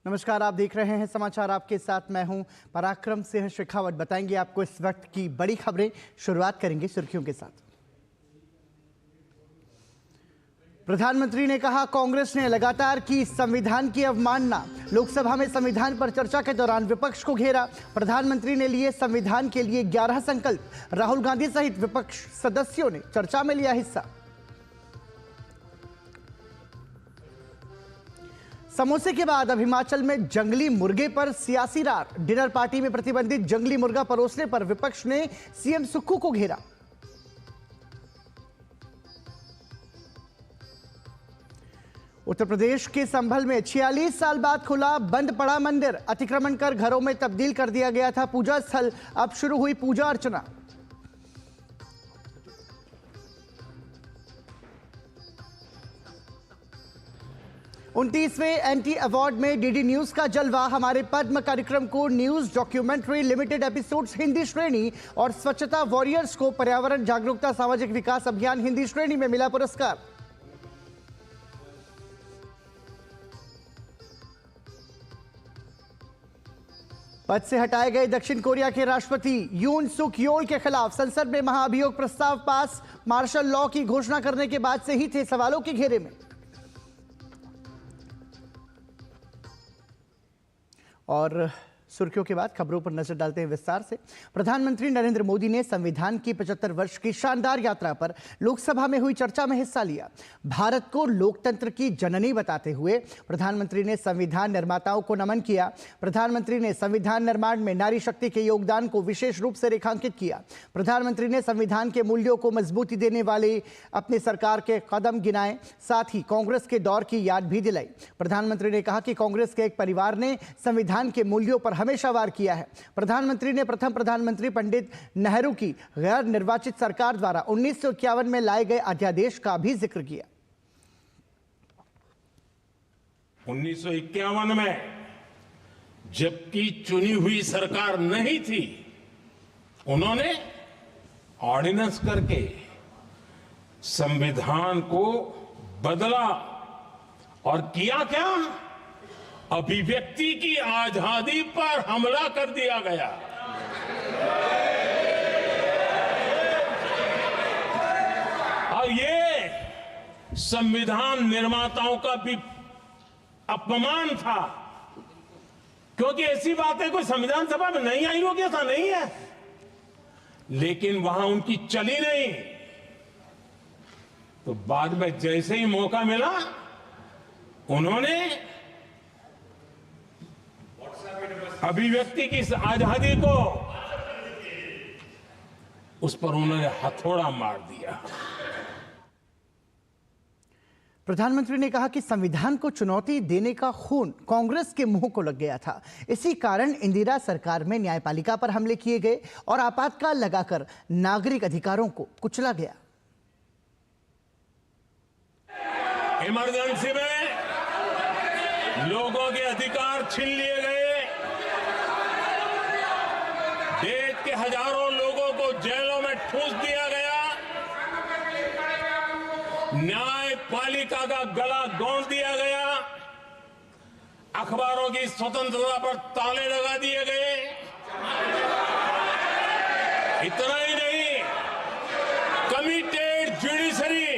नमस्कार, आप देख रहे हैं समाचार। आपके साथ मैं हूं पराक्रम सिंह शेखावत। बताएंगे आपको इस वक्त की बड़ी खबरें। शुरुआत करेंगे सुर्खियों के साथ। प्रधानमंत्री ने कहा, कांग्रेस ने लगातार की संविधान की अवमानना। लोकसभा में संविधान पर चर्चा के दौरान विपक्ष को घेरा। प्रधानमंत्री ने लिए संविधान के लिए 11 संकल्प। राहुल गांधी सहित विपक्ष सदस्यों ने चर्चा में लिया हिस्सा। समोसे के बाद अब हिमाचल में जंगली मुर्गे पर सियासी रार। डिनर पार्टी में प्रतिबंधित जंगली मुर्गा परोसने पर विपक्ष ने सीएम सुक्खू को घेरा। उत्तर प्रदेश के संभल में 46 साल बाद खुला बंद पड़ा मंदिर। अतिक्रमण कर घरों में तब्दील कर दिया गया था पूजा स्थल। अब शुरू हुई पूजा अर्चना। उनतीसवें एंटी अवार्ड में डीडी न्यूज का जलवा। हमारे पद्म कार्यक्रम को news documentary limited episodes Hindi श्रेणी और स्वच्छता वॉरियर्स को पर्यावरण जागरूकता सामाजिक विकास अभियान हिंदी श्रेणी में मिला पुरस्कार। पद से हटाए गए दक्षिण कोरिया के राष्ट्रपति यून सुक योल के खिलाफ संसद में महाभियोग प्रस्ताव पास। मार्शल लॉ की घोषणा करने के बाद से ही थे सवालों के घेरे में। और सुर्खियों के बाद खबरों पर नजर डालते हैं विस्तार से। प्रधानमंत्री नरेंद्र मोदी ने संविधान की 75 वर्ष की शानदार यात्रा पर लोकसभा में हुई चर्चा में हिस्सा लिया। भारत को लोकतंत्र की जननी बताते हुए प्रधानमंत्री ने संविधान निर्माताओं को नमन किया। प्रधानमंत्री ने संविधान निर्माण में नारी शक्ति के योगदान को विशेष रूप से रेखांकित किया। प्रधानमंत्री ने संविधान के मूल्यों को मजबूती देने वाले अपनी सरकार के कदम गिनाए, साथ ही कांग्रेस के दौर की याद भी दिलाई। प्रधानमंत्री ने कहा कि कांग्रेस के एक परिवार ने संविधान के मूल्यों पर हमेशा वार किया है। प्रधानमंत्री ने प्रथम प्रधानमंत्री पंडित नेहरू की गैर निर्वाचित सरकार द्वारा 1951 में लाए गए अध्यादेश का भी जिक्र किया। 1951 में जबकि चुनी हुई सरकार नहीं थी, उन्होंने ऑर्डिनेंस करके संविधान को बदला और किया क्या? अभिव्यक्ति की आजादी पर हमला कर दिया गया। और ये संविधान निर्माताओं का भी अपमान था, क्योंकि ऐसी बातें कोई संविधान सभा में नहीं आई होगी, ऐसा नहीं है, लेकिन वहां उनकी चली नहीं। तो बाद में जैसे ही मौका मिला, उन्होंने अभिव्यक्ति की आजादी को, उस पर उन्होंने हथौड़ा मार दिया। प्रधानमंत्री ने कहा कि संविधान को चुनौती देने का खून कांग्रेस के मुंह को लग गया था। इसी कारण इंदिरा सरकार में न्यायपालिका पर हमले किए गए और आपातकाल लगाकर नागरिक अधिकारों को कुचला गया। इमरजेंसी में लोगों के अधिकार छीन लिए गए। देश के हजारों लोगों को जेलों में ठूंस दिया गया। न्यायपालिका का गला दौड़ दिया गया। अखबारों की स्वतंत्रता पर ताले लगा दिए गए। इतना ही नहीं, कमिटेड जुडिशरी,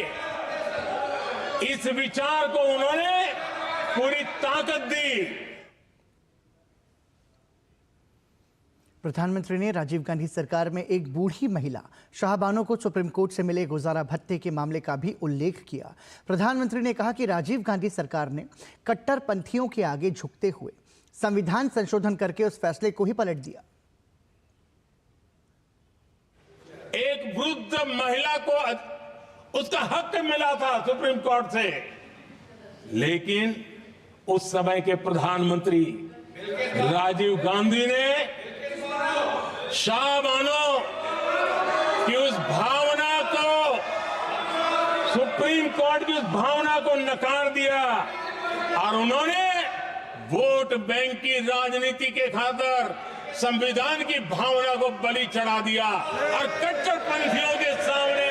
इस विचार को उन्होंने पूरी ताकत दी। प्रधानमंत्री ने राजीव गांधी सरकार में एक बूढ़ी महिला शाहबानो को सुप्रीम कोर्ट से मिले गुजारा भत्ते के मामले का भी उल्लेख किया। प्रधानमंत्री ने कहा कि राजीव गांधी सरकार ने कट्टरपंथियों के आगे झुकते हुए संविधान संशोधन करके उस फैसले को ही पलट दिया। एक वृद्ध महिला को उसका हक मिला था सुप्रीम कोर्ट से, लेकिन उस समय के प्रधानमंत्री राजीव गांधी ने शाहबानो की उस भावना को, सुप्रीम कोर्ट की उस भावना को नकार दिया और उन्होंने वोट बैंक की राजनीति के खातिर संविधान की भावना को बलि चढ़ा दिया और कट्टरपंथियों के सामने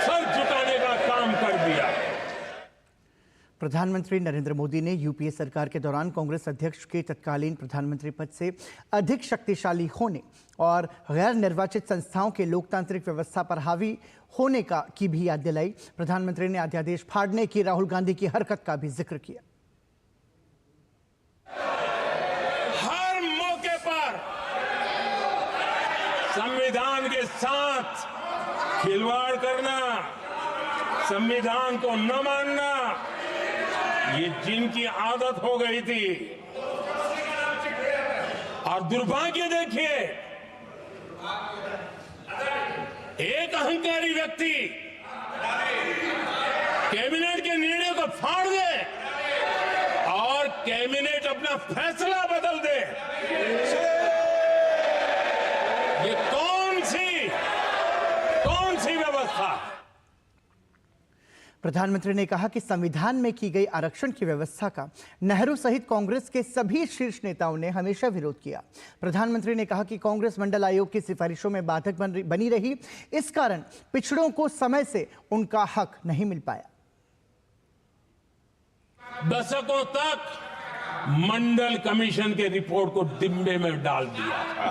सर झुकाने का काम कर दिया। प्रधानमंत्री नरेंद्र मोदी ने यूपीए सरकार के दौरान कांग्रेस अध्यक्ष के तत्कालीन प्रधानमंत्री पद से अधिक शक्तिशाली होने और गैर निर्वाचित संस्थाओं के लोकतांत्रिक व्यवस्था पर हावी होने की भी याद दिलाई। प्रधानमंत्री ने अध्यादेश फाड़ने की राहुल गांधी की हरकत का भी जिक्र किया। हर मौके पर संविधान के साथ खिलवाड़ करना, संविधान को न मानना, ये जिनकी आदत हो गई थी। और दुर्भाग्य देखिए, एक अहंकारी व्यक्ति कैबिनेट के निर्णय को फाड़ दे और कैबिनेट अपना फैसला बदल दे। ये कौन सी व्यवस्था? प्रधानमंत्री ने कहा कि संविधान में की गई आरक्षण की व्यवस्था का नेहरू सहित कांग्रेस के सभी शीर्ष नेताओं ने हमेशा विरोध किया। प्रधानमंत्री ने कहा कि कांग्रेस मंडल आयोग की सिफारिशों में बाधक बनी रही, इस कारण पिछड़ों को समय से उनका हक नहीं मिल पाया। दशकों तक मंडल कमीशन के रिपोर्ट को डिब्बे में डाल दिया था।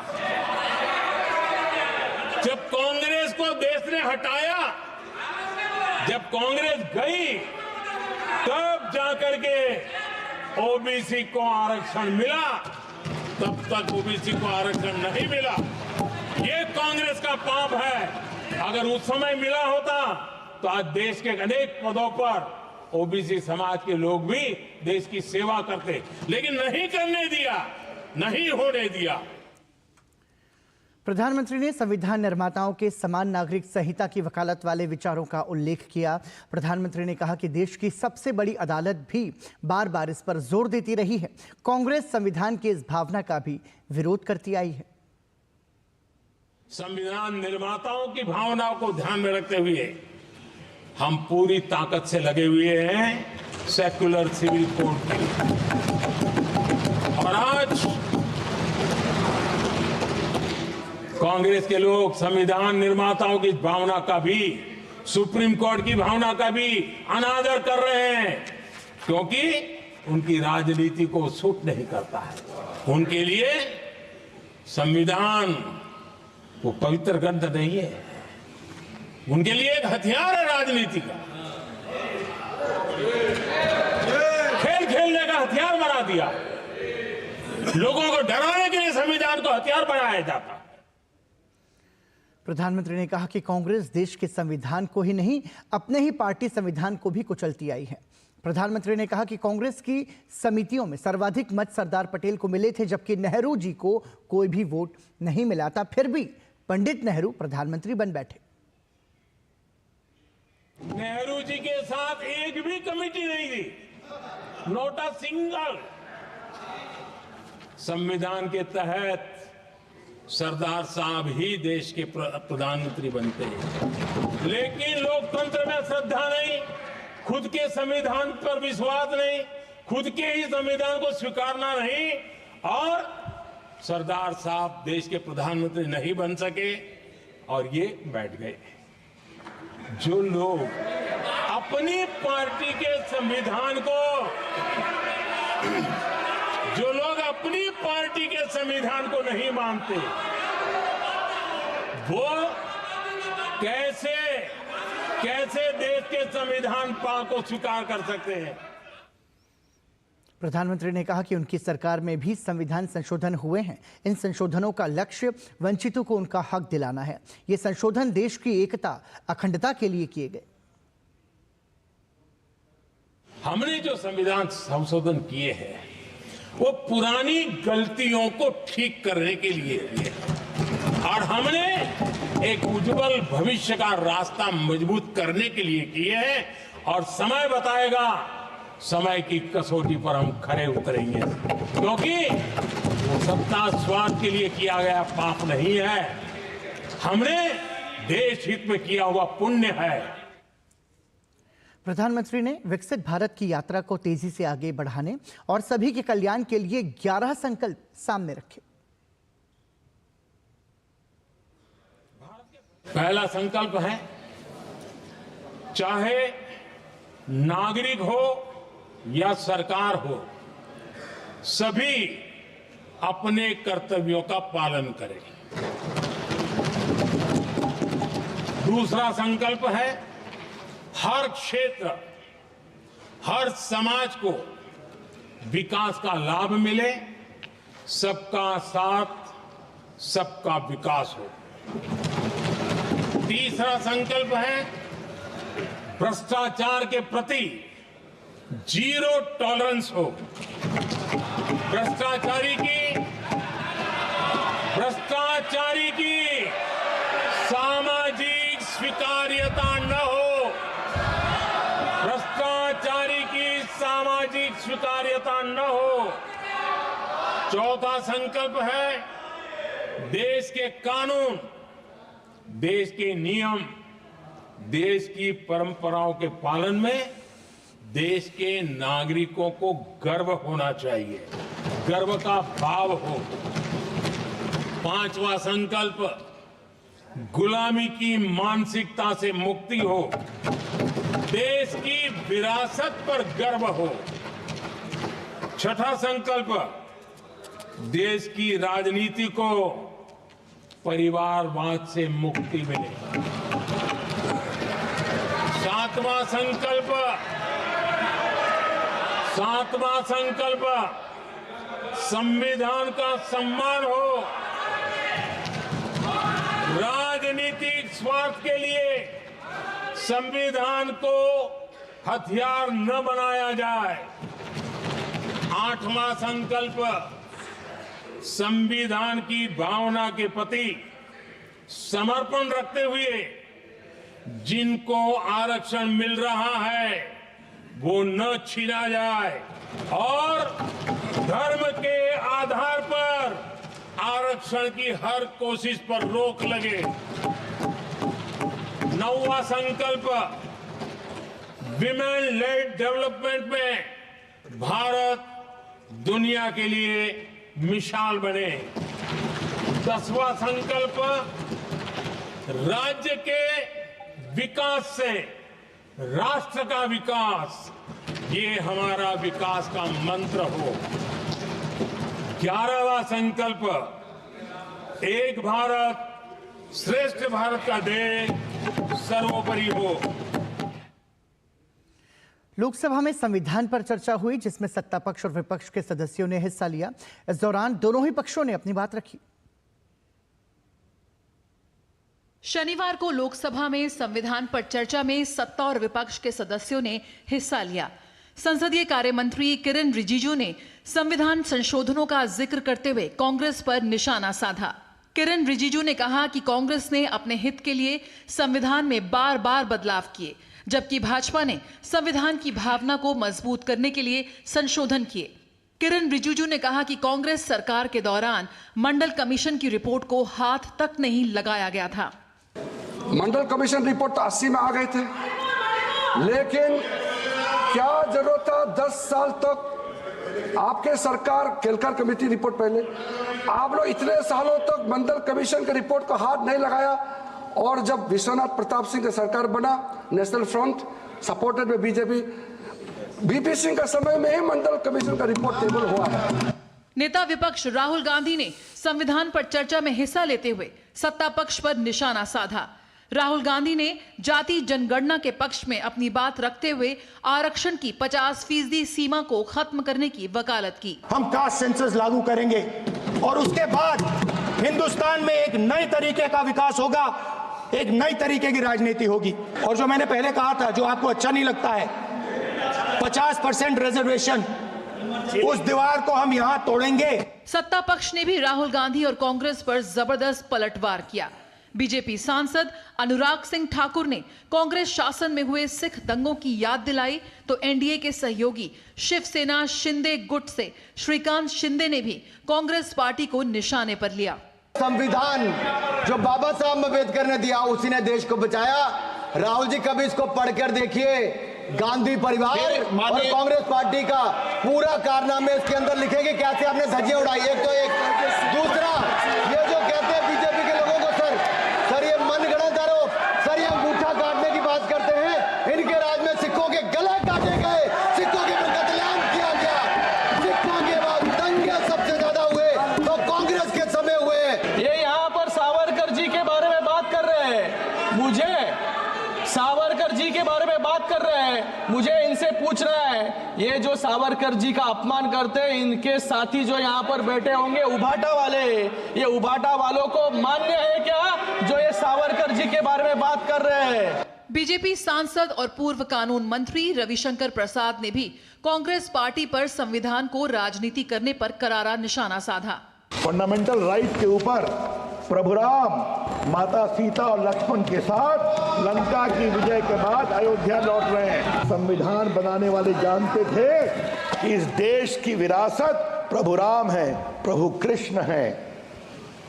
जब कांग्रेस को देश ने हटाया, जब कांग्रेस गई, तब जाकर के ओबीसी को आरक्षण मिला। तब तक ओबीसी को आरक्षण नहीं मिला। ये कांग्रेस का पाप है। अगर उस समय मिला होता तो आज देश के अनेक पदों पर ओबीसी समाज के लोग भी देश की सेवा करते, लेकिन नहीं करने दिया, नहीं होने दिया। प्रधानमंत्री ने संविधान निर्माताओं के समान नागरिक संहिता की वकालत वाले विचारों का उल्लेख किया। प्रधानमंत्री ने कहा कि देश की सबसे बड़ी अदालत भी बार बार इस पर जोर देती रही है। कांग्रेस संविधान की इस भावना का भी विरोध करती आई है। संविधान निर्माताओं की भावनाओं को ध्यान में रखते हुए हम पूरी ताकत से लगे हुए हैं सेक्युलर सिविल कोड के लिए। और आज कांग्रेस के लोग संविधान निर्माताओं की भावना का भी, सुप्रीम कोर्ट की भावना का भी अनादर कर रहे हैं, क्योंकि उनकी राजनीति को सूट नहीं करता है। उनके लिए संविधान वो पवित्र ग्रंथ नहीं है, उनके लिए एक हथियार है राजनीति का। खेल खेलने का हथियार बना दिया। लोगों को डराने के लिए संविधान को हथियार बनाया जाता। प्रधानमंत्री ने कहा कि कांग्रेस देश के संविधान को ही नहीं, अपने ही पार्टी संविधान को भी कुचलती आई है। प्रधानमंत्री ने कहा कि कांग्रेस की समितियों में सर्वाधिक मत सरदार पटेल को मिले थे, जबकि नेहरू जी को कोई भी वोट नहीं मिला था। फिर भी पंडित नेहरू प्रधानमंत्री बन बैठे। नेहरू जी के साथ एक भी कमेटी नहीं थी, नॉट अ सिंगल। संविधान के तहत सरदार साहब ही देश के प्रधानमंत्री बनते हैं, लेकिन लोकतंत्र में श्रद्धा नहीं, खुद के संविधान पर विश्वास नहीं, खुद के ही संविधान को स्वीकारना नहीं, और सरदार साहब देश के प्रधानमंत्री नहीं बन सके और ये बैठ गए। जो लोग अपनी पार्टी के संविधान को, जो लोग अपनी पार्टी के संविधान को नहीं मानते, वो कैसे देश के संविधान को स्वीकार कर सकते हैं? प्रधानमंत्री ने कहा कि उनकी सरकार में भी संविधान संशोधन हुए हैं। इन संशोधनों का लक्ष्य वंचितों को उनका हक दिलाना है। ये संशोधन देश की एकता, अखंडता के लिए किए गए। हमने जो संविधान संशोधन किए हैं, वो पुरानी गलतियों को ठीक करने के लिए किए, और हमने एक उज्जवल भविष्य का रास्ता मजबूत करने के लिए किए हैं। और समय बताएगा, समय की कसौटी पर हम खरे उतरेंगे, क्योंकि वो सत्ता स्वार्थ के लिए किया गया पाप नहीं है, हमने देश हित में किया हुआ पुण्य है। प्रधानमंत्री ने विकसित भारत की यात्रा को तेजी से आगे बढ़ाने और सभी के कल्याण के लिए 11 संकल्प सामने रखे। पहला संकल्प है, चाहे नागरिक हो या सरकार हो, सभी अपने कर्तव्यों का पालन करें। दूसरा संकल्प है हर क्षेत्र, हर समाज को विकास का लाभ मिले, सबका साथ, सबका विकास हो। तीसरा संकल्प है भ्रष्टाचार के प्रति जीरो टॉलरेंस हो। भ्रष्टाचारी की सामाजिक स्वीकार्यता न हो। भ्रष्टाचारी की सामाजिक स्वीकार्यता न हो। चौथा संकल्प है देश के कानून, देश के नियम, देश की परंपराओं के पालन में देश के नागरिकों को गर्व होना चाहिए, गर्व का भाव हो। पांचवा संकल्प गुलामी की मानसिकता से मुक्ति हो, देश की विरासत पर गर्व हो। छठा संकल्प देश की राजनीति को परिवारवाद से मुक्ति मिले। सातवां संकल्प संविधान का सम्मान हो। राजनीतिक स्वार्थ के लिए संविधान को हथियार न बनाया जाए। आठवां संकल्प संविधान की भावना के प्रति समर्पण रखते हुए जिनको आरक्षण मिल रहा है वो न छीना जाए और धर्म के आधार पर आरक्षण की हर कोशिश पर रोक लगे। नौवां संकल्प विमेन लेड डेवलपमेंट में भारत दुनिया के लिए मिसाल बने। 10वां संकल्प राज्य के विकास से राष्ट्र का विकास, ये हमारा विकास का मंत्र हो। 11वां संकल्प एक भारत श्रेष्ठ भारत का ध्येय सर्वोपरि हो। लोकसभा में संविधान पर चर्चा हुई जिसमें सत्ता पक्ष और विपक्ष के सदस्यों ने हिस्सा लिया। इस दौरान दोनों ही पक्षों ने अपनी बात रखी। शनिवार को लोकसभा में संविधान पर चर्चा में सत्ता और विपक्ष के सदस्यों ने हिस्सा लिया। संसदीय कार्य मंत्री किरेन रिजिजू ने संविधान संशोधनों का जिक्र करते हुए कांग्रेस पर निशाना साधा। किरेन रिजिजू ने कहा कि कांग्रेस ने अपने हित के लिए संविधान में बार बार बदलाव किए, जबकि भाजपा ने संविधान की भावना को मजबूत करने के लिए संशोधन किए। किरेन रिजिजू ने कहा कि कांग्रेस सरकार के दौरान मंडल कमीशन की रिपोर्ट को हाथ तक नहीं लगाया गया था। मंडल कमीशन रिपोर्ट तो 80 में आ गए थे, लेकिन क्या जरूरत था 10 साल तक? आपके सरकार केलकर कमेटी रिपोर्ट पहले, आप लोग इतने सालों तक मंडल कमीशन के रिपोर्ट को हाथ नहीं लगाया, और जब विश्वनाथ प्रताप सिंह का सरकार बना, national front supported by BJP, BP Singh का समय में ही मंडल कमीशन का रिपोर्ट टेबल हुआ है। नेता विपक्ष राहुल गांधी ने संविधान पर चर्चा में हिस्सा लेते हुए सत्ता पक्ष पर निशाना साधा। राहुल गांधी ने जाति जनगणना के पक्ष में अपनी बात रखते हुए आरक्षण की 50% सीमा को खत्म करने की वकालत की। हम कास्ट सेंसस लागू करेंगे और उसके बाद हिंदुस्तान में एक नए तरीके का विकास होगा, एक नई तरीके की राजनीति होगी। और जो मैंने पहले कहा था, जो आपको अच्छा नहीं लगता है, 50% रिजर्वेशन, उस दीवार को हम यहां तोड़ेंगे। सत्ता पक्ष ने भी राहुल गांधी और कांग्रेस पर जबरदस्त पलटवार किया। बीजेपी सांसद अनुराग सिंह ठाकुर ने कांग्रेस शासन में हुए सिख दंगों की याद दिलाई, तो एनडीए के सहयोगी शिवसेना शिंदे गुट से श्रीकांत शिंदे ने भी कांग्रेस पार्टी को निशाने पर लिया। संविधान जो बाबा साहब अम्बेडकर ने दिया, उसी ने देश को बचाया। राहुल जी कभी इसको पढ़कर देखिए, गांधी परिवार और कांग्रेस पार्टी का पूरा कारनामे इसके अंदर लिखेंगे, कैसे आपने धज्जियां उड़ाई। एक तो एक, दूसरा ये जो कहते हैं बीजेपी के लोगों को, सर ये मनगढ़ंत आरोप, सर ये अंगूठा काटने की बात करते हैं। इनके राज में सिखों के गले काटे गए, सिखों के पर कत्ल ये जो सावरकर जी का अपमान करते हैं, इनके साथी जो यहाँ पर बैठे होंगे उभाटा वाले, ये उभाटा वालों को मान्य है क्या जो ये सावरकर जी के बारे में बात कर रहे हैं? बीजेपी सांसद और पूर्व कानून मंत्री रविशंकर प्रसाद ने भी कांग्रेस पार्टी पर संविधान को राजनीति करने पर करारा निशाना साधा। फंडामेंटल राइट के ऊपर प्रभु राम, माता सीता और लक्ष्मण के साथ लंका की विजय के बाद अयोध्या लौट रहे हैं। संविधान बनाने वाले जानते थे कि इस देश की विरासत प्रभु राम है, प्रभु कृष्ण है,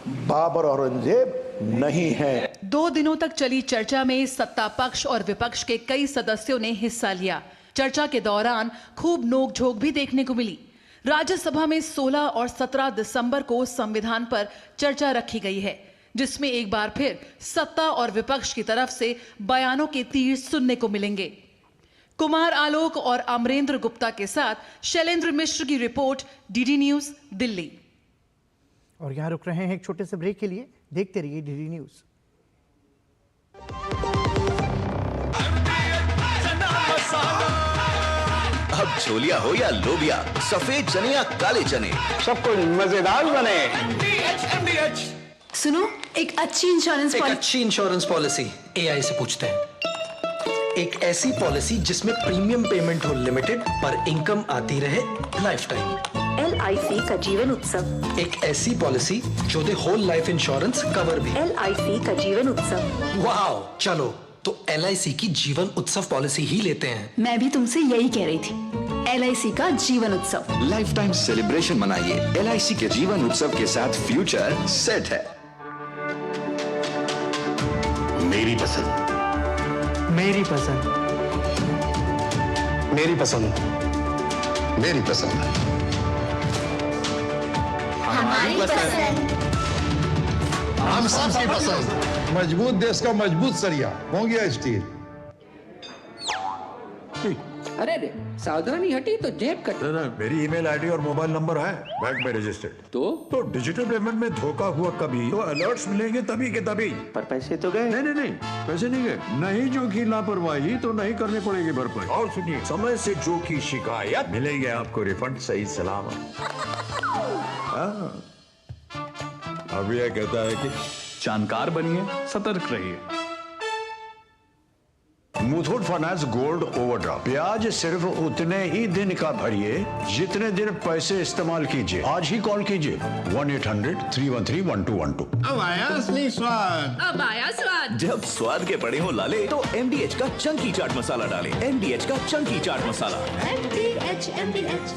बाबर और औरंगजेब नहीं है। 2 दिनों तक चली चर्चा में सत्ता पक्ष और विपक्ष के कई सदस्यों ने हिस्सा लिया। चर्चा के दौरान खूब नोकझोंक भी देखने को मिली। राज्यसभा में 16 और 17 दिसंबर को संविधान पर चर्चा रखी गई है, जिसमें एक बार फिर सत्ता और विपक्ष की तरफ से बयानों के तीर सुनने को मिलेंगे। कुमार आलोक और अमरेंद्र गुप्ता के साथ शैलेंद्र मिश्र की रिपोर्ट, डीडी न्यूज, दिल्ली। और यहाँ रुक रहे हैं एक छोटे से ब्रेक के लिए। देखते रहिए डीडी न्यूज। अब छोलिया हो या लोबिया, सफेद चने या काले चने, सब कुछ मजेदार बने। सुनो, एक अच्छी इंश्योरेंस पॉलिसी एआई से पूछते हैं। एक ऐसी पॉलिसी जिसमें प्रीमियम पेमेंट हो लिमिटेड पर इनकम आती रहे लाइफ टाइम। LIC का जीवन उत्सव। एक ऐसी पॉलिसी जो दे होल लाइफ इंश्योरेंस कवर भी। LIC का जीवन उत्सव। वाओ, चलो तो LIC की जीवन उत्सव पॉलिसी ही लेते हैं। मैं भी तुमसे यही कह रही थी, LIC का जीवन उत्सव। लाइफ टाइम सेलिब्रेशन मनाइए LIC के जीवन उत्सव के साथ। फ्यूचर सेट है। मेरी पसंद, मेरी पसंद, मेरी पसंद, मेरी पसंद, हमारी पसंद, हम सबकी पसंद। मजबूत देश का मजबूत सरिया हो गया स्टील। अरे रे, सावधानी हटी तो जेब कट। मेरी ईमेल आईडी और मोबाइल नंबर है बैंक में रजिस्टर्ड। तो डिजिटल पेमेंट में धोखा हुआ कभी तो अलर्ट्स मिलेंगे तभी के तभी। पर पैसे तो गए। नहीं, पैसे नहीं गए। नहीं जो की लापरवाही तो नहीं करनी पड़ेगी भरपाई। और सुनिए, समय से जो की शिकायत मिलेंगे आपको रिफंड सही सलामत। अब यह कहता है कि जानकार बनिए, सतर्क रहिए। मुथूट फाइनेंस गोल्ड ओवरड्राफ्ट, ब्याज सिर्फ उतने ही दिन का भरिए जितने दिन पैसे इस्तेमाल कीजिए। आज ही कॉल कीजिए 1-800-313-1212। अब आया असली स्वाद। अब आया स्वाद। जब स्वाद के पड़े हो लाले तो MDH का चंकी चाट मसाला डालें। MDH का चंकी चाट मसाला। MDH।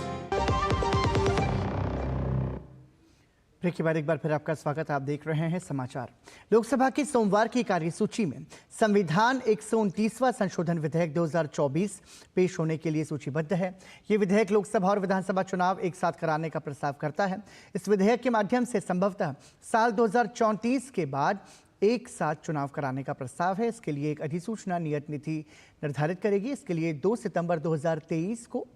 ब्रेक के बाद एक बार फिर आपका स्वागत। आप देख रहे हैं समाचार। लोकसभा की सोमवार की कार्यसूची में संविधान 129वां संशोधन विधेयक 2024 पेश होने के लिए सूचीबद्ध है। ये विधेयक लोकसभा और विधानसभा चुनाव एक साथ कराने का प्रस्ताव करता है। इस विधेयक के माध्यम से संभवतः साल 2034 के बाद एक साथ चुनाव कराने का प्रस्ताव है। इसके लिए एक अधिसूचना नियत तिथि निर्धारित करेगी। इसके लिए 2 सितंबर 2023 को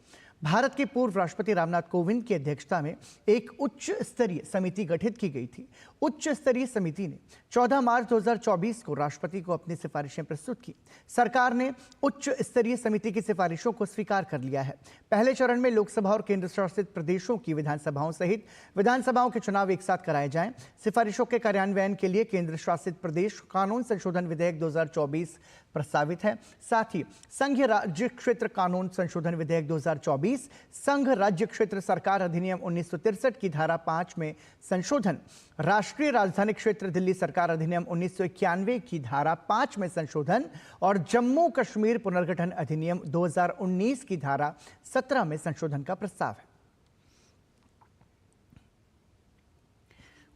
भारत के पूर्व राष्ट्रपति रामनाथ कोविंद की अध्यक्षता में एक उच्च स्तरीय समिति गठित की गई थी। उच्च स्तरीय समिति ने 14 मार्च 2024 को राष्ट्रपति को अपनी सिफारिशें प्रस्तुत की। सरकार ने उच्च स्तरीय समिति की सिफारिशों को स्वीकार कर लिया है। पहले चरण में लोकसभा और केंद्र शासित प्रदेशों की विधानसभाओं सहित विधानसभाओं के चुनाव एक साथ कराए जाएं। सिफारिशों के कार्यान्वयन के लिए केंद्र शासित प्रदेश कानून संशोधन विधेयक 2024 प्रस्तावित है। साथ ही संघ राज्य क्षेत्र कानून संशोधन विधेयक 2024, संघ राज्य क्षेत्र सरकार अधिनियम 1963 की धारा 5 में संशोधन, राष्ट्रीय राजधानी क्षेत्र दिल्ली सरकार अधिनियम 1991 की धारा 5 में संशोधन और जम्मू कश्मीर पुनर्गठन अधिनियम 2019 की धारा 17 में संशोधन का प्रस्ताव है।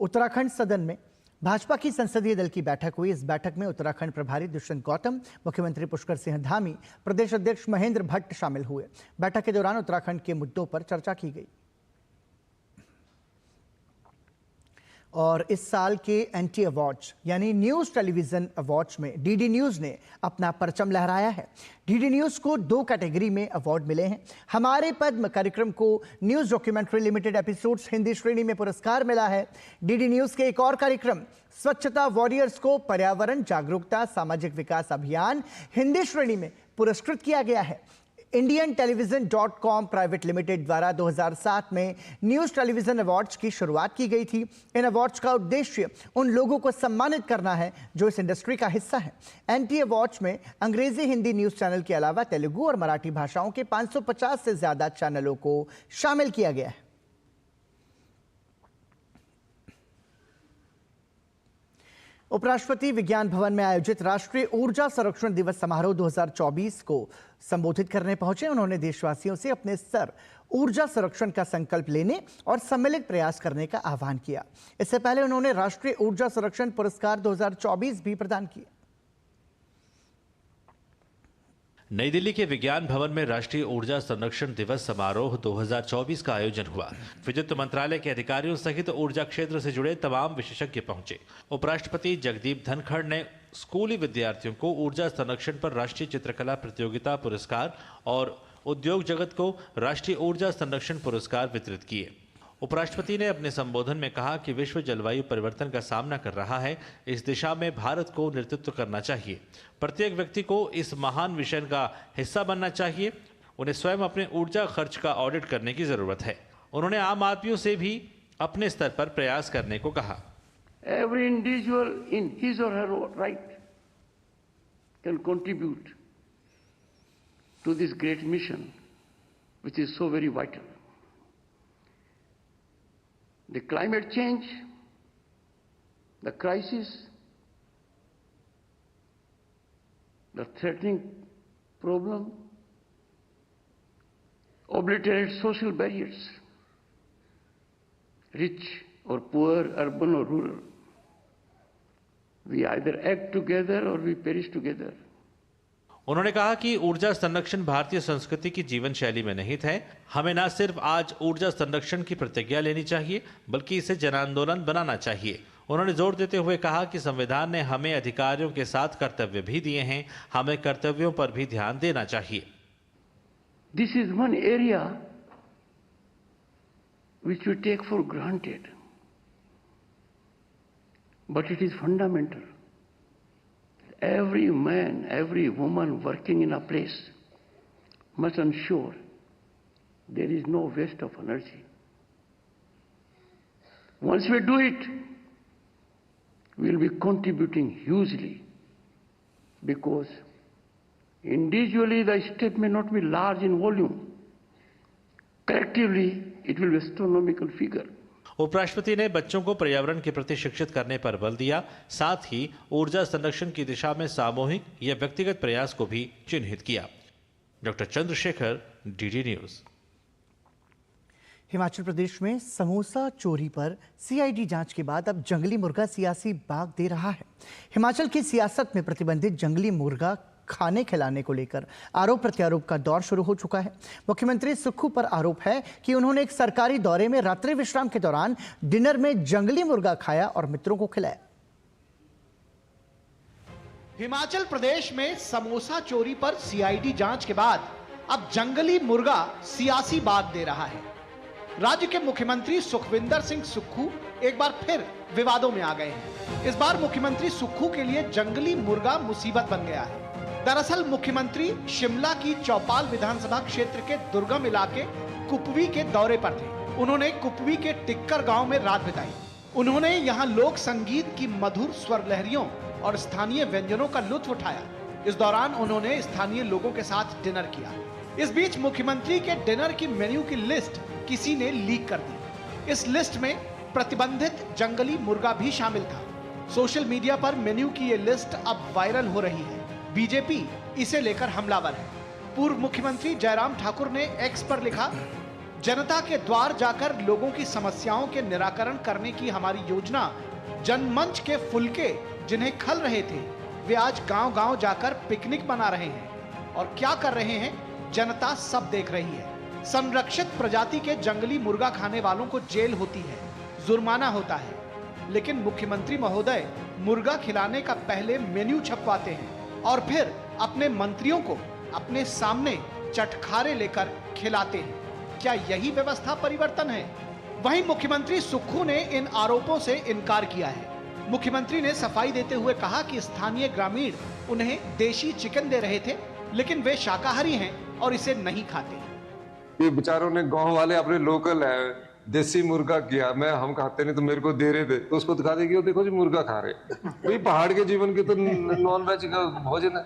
उत्तराखंड सदन में भाजपा की संसदीय दल की बैठक हुई। इस बैठक में उत्तराखंड प्रभारी दुष्यंत गौतम, मुख्यमंत्री पुष्कर सिंह धामी, प्रदेश अध्यक्ष महेंद्र भट्ट शामिल हुए। बैठक के दौरान उत्तराखंड के मुद्दों पर चर्चा की गई। और इस साल के एंटी अवार्ड्स यानी न्यूज टेलीविजन अवार्ड्स में डीडी न्यूज ने अपना परचम लहराया है। डीडी न्यूज को 2 कैटेगरी में अवार्ड मिले हैं। हमारे पद्म कार्यक्रम को news documentary limited episodes Hindi श्रेणी में पुरस्कार मिला है। डीडी न्यूज के एक और कार्यक्रम स्वच्छता वॉरियर्स को पर्यावरण जागरूकता सामाजिक विकास अभियान हिंदी श्रेणी में पुरस्कृत किया गया है। indianTelevision.com प्राइवेट लिमिटेड द्वारा 2007 में न्यूज टेलीविजन अवार्ड्स की शुरुआत की गई थी। इन अवार्ड्स का उद्देश्य उन लोगों को सम्मानित करना है जो इस इंडस्ट्री का हिस्सा है। एनटी अवार्ड्स में अंग्रेजी हिंदी न्यूज चैनल के अलावा तेलुगु और मराठी भाषाओं के 550 से ज्यादा चैनलों को शामिल किया गया है। उपराष्ट्रपति विज्ञान भवन में आयोजित राष्ट्रीय ऊर्जा संरक्षण दिवस समारोह 2024 को संबोधित करने पहुंचे। उन्होंने देशवासियों से अपने स्तर ऊर्जा संरक्षण का संकल्प लेने और सम्मिलित प्रयास करने का आह्वान किया। इससे पहले उन्होंने राष्ट्रीय ऊर्जा संरक्षण पुरस्कार 2024 भी प्रदान किए। नई दिल्ली के विज्ञान भवन में राष्ट्रीय ऊर्जा संरक्षण दिवस समारोह 2024 का आयोजन हुआ। विद्युत मंत्रालय के अधिकारियों सहित ऊर्जा क्षेत्र से जुड़े तमाम विशेषज्ञ पहुंचे। उपराष्ट्रपति जगदीप धनखड़ ने स्कूली विद्यार्थियों को ऊर्जा संरक्षण पर राष्ट्रीय चित्रकला प्रतियोगिता पुरस्कार और उद्योग जगत को राष्ट्रीय ऊर्जा संरक्षण पुरस्कार वितरित किए। उपराष्ट्रपति ने अपने संबोधन में कहा कि विश्व जलवायु परिवर्तन का सामना कर रहा है। इस दिशा में भारत को नेतृत्व करना चाहिए। प्रत्येक व्यक्ति को इस महान मिशन का हिस्सा बनना चाहिए। उन्हें स्वयं अपने ऊर्जा खर्च का ऑडिट करने की जरूरत है। उन्होंने आम आदमियों से भी अपने स्तर पर प्रयास करने को कहा। Every individual in his or her right can contribute to this great mission, which is so very vital. The climate change, the crisis, the threatening problem, obliterate social barriers, rich or poor, urban or rural. We either act together or we perish together. उन्होंने कहा कि ऊर्जा संरक्षण भारतीय संस्कृति की जीवन शैली में निहित है। हमें न सिर्फ आज ऊर्जा संरक्षण की प्रतिज्ञा लेनी चाहिए बल्कि इसे जन आंदोलन बनाना चाहिए। उन्होंने जोर देते हुए कहा कि संविधान ने हमें अधिकारियों के साथ कर्तव्य भी दिए हैं। हमें कर्तव्यों पर भी ध्यान देना चाहिए। This is one area which we take for granted, but it is fundamental. Every man, every woman working in a place must ensure there is no waste of energy. Once we do it, we will be contributing hugely, because individually the step may not be large in volume. Collectively, it will be an astronomical figure. उपराष्ट्रपति ने बच्चों को पर्यावरण के प्रति शिक्षित करने पर बल दिया। साथ ही ऊर्जा संरक्षण की दिशा में सामूहिक या व्यक्तिगत प्रयास को भी चिन्हित किया। Doctor Chandrashekhar, DD news. Himachal Pradesh में समोसा चोरी पर सीआईडी जांच के बाद अब जंगली मुर्गा सियासी बाग दे रहा है। हिमाचल की सियासत में प्रतिबंधित जंगली मुर्गा खाने खिलाने को लेकर आरोप प्रत्यारोप का दौर शुरू हो चुका है। मुख्यमंत्री सुक्खू पर आरोप है कि उन्होंने एक सरकारी दौरे में रात्रि विश्राम के दौरान डिनर में जंगली मुर्गा खाया और मित्रों को खिलाया। हिमाचल प्रदेश में समोसा चोरी पर सीआईडी जांच के बाद अब जंगली मुर्गा सियासी बाग दे रहा है। राज्य के मुख्यमंत्री सुखविंदर सिंह सुक्खू एक बार फिर विवादों में आ गए हैं। इस बार मुख्यमंत्री सुक्खू के लिए जंगली मुर्गा मुसीबत बन गया है। दरअसल मुख्यमंत्री शिमला की चौपाल विधानसभा क्षेत्र के दुर्गम इलाके कुपवी के दौरे पर थे। उन्होंने कुपवी के टिक्कर गांव में रात बिताई। उन्होंने यहां लोक संगीत की मधुर स्वर लहरियों और स्थानीय व्यंजनों का लुत्फ उठाया। इस दौरान उन्होंने स्थानीय लोगों के साथ डिनर किया। इस बीच मुख्यमंत्री के डिनर की मेन्यू की लिस्ट किसी ने लीक कर दी। इस लिस्ट में प्रतिबंधित जंगली मुर्गा भी शामिल था। सोशल मीडिया पर मेन्यू की ये लिस्ट अब वायरल हो रही है। बीजेपी इसे लेकर हमलावर है। पूर्व मुख्यमंत्री जयराम ठाकुर ने एक्स पर लिखा, जनता के द्वार जाकर लोगों की समस्याओं के निराकरण करने की हमारी योजना जनमंच के फुलके जिन्हें खल रहे थे, वे आज गांव-गांव जाकर पिकनिक मना रहे हैं। और क्या कर रहे हैं, जनता सब देख रही है। संरक्षित प्रजाति के जंगली मुर्गा खाने वालों को जेल होती है, जुर्माना होता है, लेकिन मुख्यमंत्री महोदय मुर्गा खिलाने का पहले मेन्यू छपवाते हैं और फिर अपने मंत्रियों को अपने सामने चटखारे लेकर खिलाते हैं। क्या यही व्यवस्था परिवर्तन है? वहीं मुख्यमंत्री सुक्खू ने इन आरोपों से इनकार किया है। मुख्यमंत्री ने सफाई देते हुए कहा कि स्थानीय ग्रामीण उन्हें देशी चिकन दे रहे थे, लेकिन वे शाकाहारी हैं और इसे नहीं खाते। ये बेचारों ने गांव वाले अपने लोकल है देसी मुर्गा किया, हम खाते नहीं तो मेरे को दे रहे थे, तो उसको दिखा देगी देखो जी मुर्गा खा रहे। भाई पहाड़ के जीवन के तो नॉन वेज का भोजन है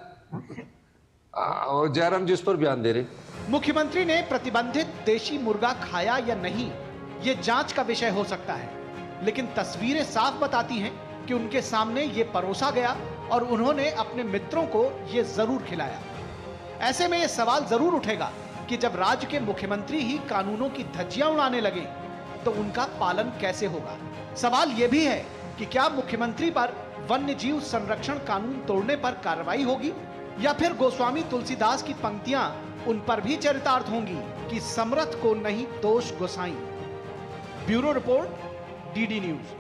और जयराम जी उस पर बयान दे रहे। मुख्यमंत्री ने प्रतिबंधित देशी मुर्गा खाया या नहीं ये जांच का विषय हो सकता है, लेकिन तस्वीरें साफ बताती हैं कि उनके सामने ये परोसा गया और उन्होंने अपने मित्रों को ये जरूर खिलाया। ऐसे में ये सवाल जरूर उठेगा कि जब राज्य के मुख्यमंत्री ही कानूनों की धज्जियां उड़ाने लगे तो उनका पालन कैसे होगा। सवाल यह भी है कि क्या मुख्यमंत्री पर वन्य जीव संरक्षण कानून तोड़ने पर कार्रवाई होगी या फिर गोस्वामी तुलसीदास की पंक्तियां उन पर भी चरितार्थ होंगी कि समर्थ को नहीं दोष गोसाई। Bureau report, DD news.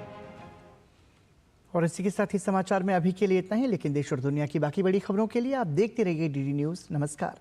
और इसी के साथ ही समाचार में अभी के लिए इतना ही, लेकिन देश और दुनिया की बाकी बड़ी खबरों के लिए आप देखते रहिए डीडी न्यूज। नमस्कार।